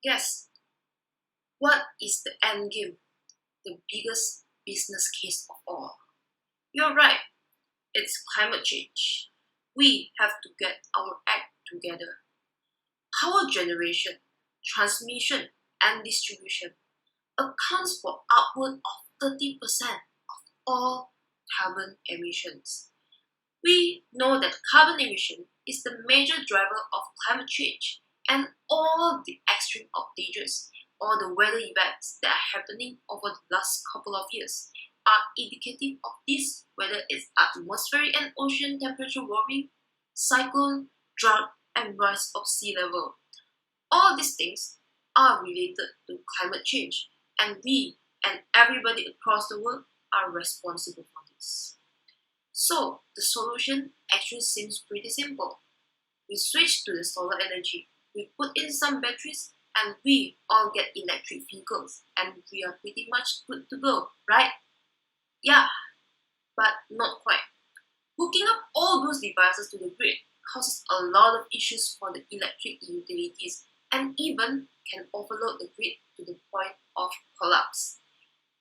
Yes, what is the end game? The biggest business case of all. You're right, it's climate change. We have to get our act together. Power generation, transmission, and distribution accounts for upward of 30% of all carbon emissions. We know that carbon emission is the major driver of climate change, and all the extreme outages or the weather events that are happening over the last couple of years are indicative of this, whether it's atmospheric and ocean temperature warming, cyclone, drought, and rise of sea level. All these things are related to climate change, and we and everybody across the world are responsible for this. So, the solution actually seems pretty simple. We switch to the solar energy, we put in some batteries, and we all get electric vehicles, and we are pretty much good to go, right? Yeah, but not quite. Hooking up all those devices to the grid causes a lot of issues for the electric utilities and even can overload the grid to the point of collapse.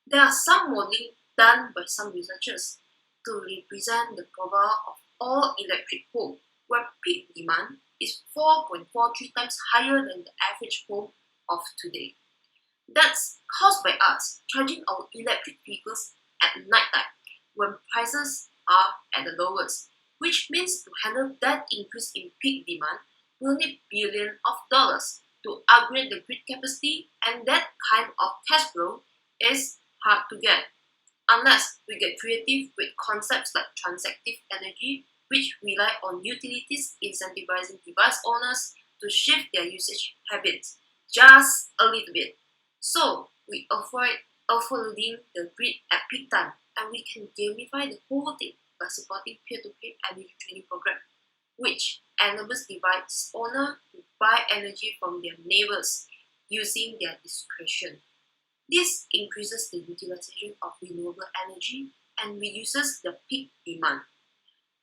There are some modeling done by some researchers to represent the profile of all electric home where peak demand is 4.43 times higher than the average home of today. That's caused by us charging our electric vehicles at nighttime when prices are at the lowest, which means to handle that increase in peak demand, we'll need billions of dollars to upgrade the grid capacity, and that kind of cash flow is hard to get unless we get creative with concepts like transactive energy, which rely on utilities incentivizing device owners to shift their usage habits just a little bit. So we avoid overloading the grid at peak time, and we can gamify the whole thing by supporting peer-to-peer energy trading program, which enables device owner to buy energy from their neighbors using their discretion. This increases the utilization of renewable energy and reduces the peak demand.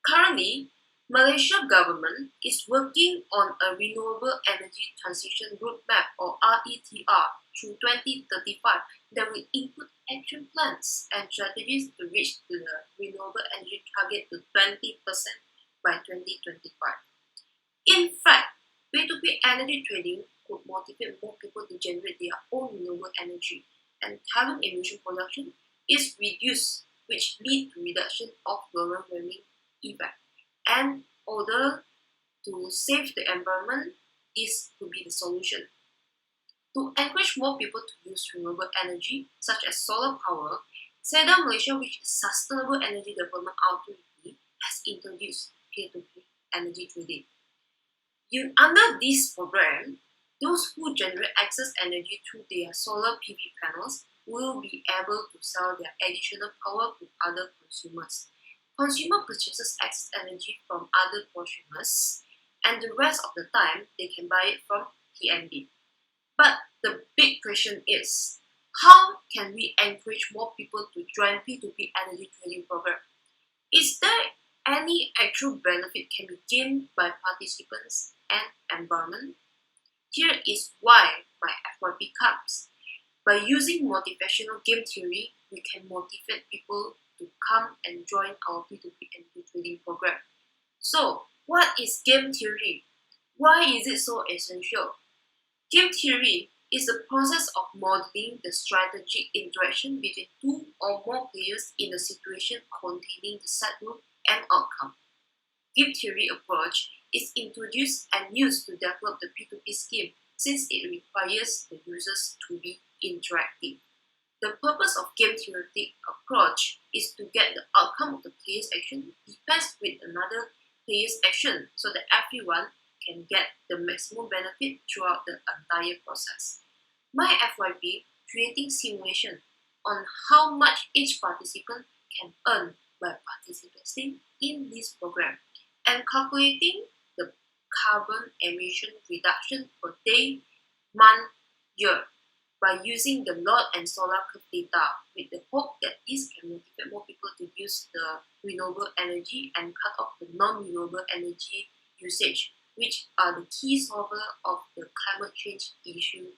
Currently, Malaysia government is working on a renewable energy transition roadmap or RETR through 2035 that will include action plans and strategies to reach the renewable energy target to 20% by 2025. In fact, peer-to-peer energy trading could motivate more people to generate their own renewable energy, and carbon emission production is reduced, which lead to reduction of global warming effect. And order to save the environment, this could be the solution. To encourage more people to use renewable energy, such as solar power, SEDA Malaysia, which is Sustainable Energy Development Authority, has introduced peer-to-peer energy trading. Under this program, those who generate excess energy through their solar PV panels will be able to sell their additional power to other consumers. Consumer purchases excess energy from other consumers, and the rest of the time they can buy it from TNB. But the big question is, how can we encourage more people to join P2P energy trading program? Is there any actual benefit can be gained by participants and environment? Here is why my FYP comes. By using motivational game theory, we can motivate people to come and join our P2P energy trading program. So, what is game theory? Why is it so essential? Game theory is the process of modeling the strategic interaction between two or more players in a situation containing the set rule and outcome. Game theory approach is introduced and used to develop the P2P scheme since it requires the users to be interactive. The purpose of game theoretic approach is to get the outcome of the player's action depends with another player's action so that everyone can get the maximum benefit throughout the entire process. My FYP creating simulation on how much each participant can earn by participating in this program and calculating the carbon emission reduction per day, month, year by using the load and solar curve data with the hope that this can motivate more people to use the renewable energy and cut off the non-renewable energy usage, which are the key solver of the climate change issue